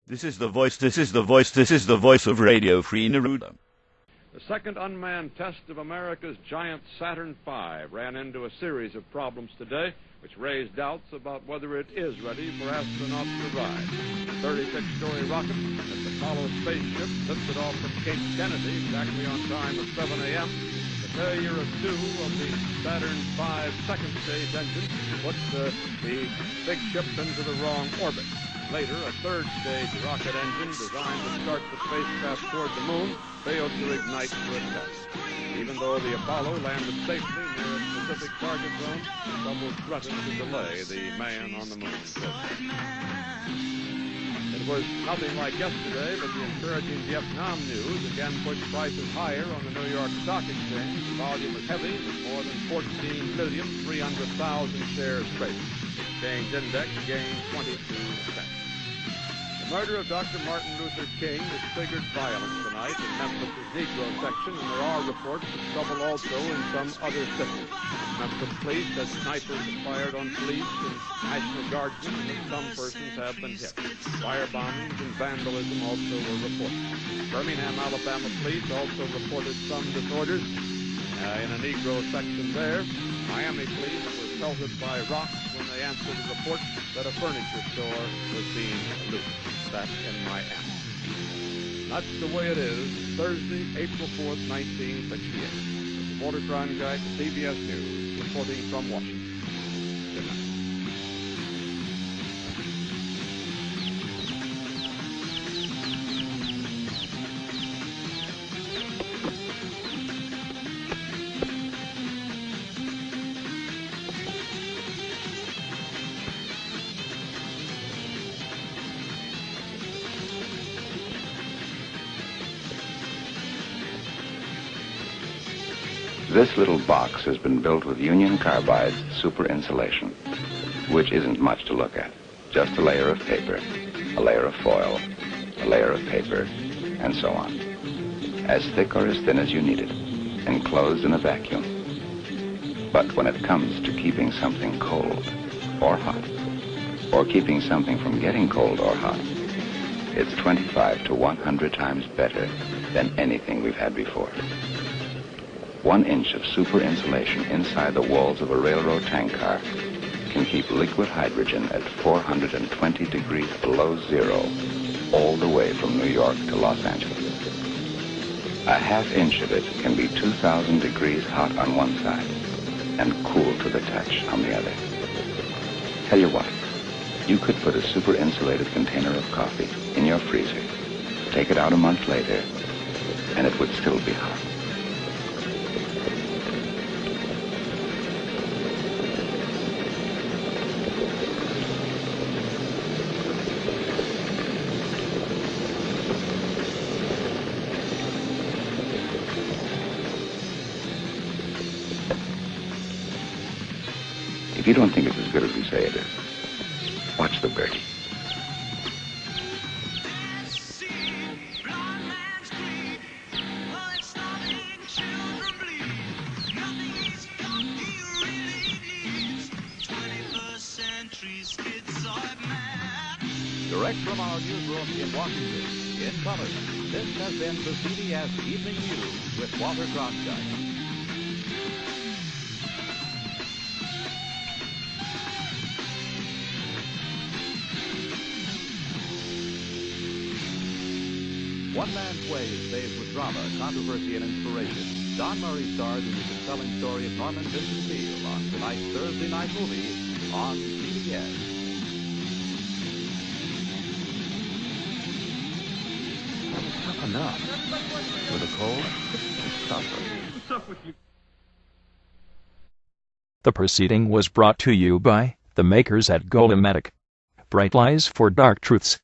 This is the voice of Radio Free Neruda. The second unmanned test of America's giant Saturn V ran into a series of problems today, which raised doubts about whether it is ready for astronauts to ride. The 36-story rocket that the Apollo spaceship lifted off from Cape Kennedy exactly on time at 7 a.m. The failure of two of the Saturn V second stage engines put the big ship into the wrong orbit. Later, a third-stage rocket engine designed to start the spacecraft toward the moon failed to ignite for a test. Even though the Apollo landed safely near a specific target zone, trouble threatened to delay the man on the moon program. It was nothing like yesterday, but the encouraging Vietnam news again pushed prices higher on the New York Stock Exchange. The volume was heavy, with more than 14,300,000 shares traded. The exchange index gained 22 cents. The murder of Dr. Martin Luther King has triggered violence tonight in Memphis' Negro section, and there are reports of trouble also in some other cities. Memphis police said snipers have fired on police and National Guardsmen, and that some persons have been hit. Fire bombings and vandalism also were reported. Birmingham, Alabama police also reported some disorders in a Negro section there. Miami police were pelted by rocks when they answered a report that a furniture store was being looted. That's in Miami. That's the way it is, Thursday, April 4th, 1968. Reporter Krankheit, CBS News, reporting from Washington. Good night. This little box has been built with Union Carbide's super insulation, which isn't much to look at. Just a layer of paper, a layer of foil, a layer of paper, and so on. As thick or as thin as you need it, enclosed in a vacuum. But when it comes to keeping something cold or hot, or keeping something from getting cold or hot, it's 25 to 100 times better than anything we've had before. 1 inch of super insulation inside the walls of a railroad tank car can keep liquid hydrogen at 420 degrees below zero all the way from New York to Los Angeles. A ½ inch of it can be 2,000 degrees hot on one side and cool to the touch on the other. Tell you what, you could put a super insulated container of coffee in your freezer, take it out a month later, and it would still be hot. If you don't think it's as good as we say it is, watch the birdie. Direct from our newsroom in Washington, in color, this has been the CBS Evening News with Walter Cronkite. One man's way is paved with drama, controversy, and inspiration. Don Murray stars in the compelling story of Norman Vincent Peale on tonight's Thursday night movie on CBS. Tough enough. With a cold, it's tougher. What's up with you? The proceeding was brought to you by the makers at Golomatic. Bright lies for dark truths.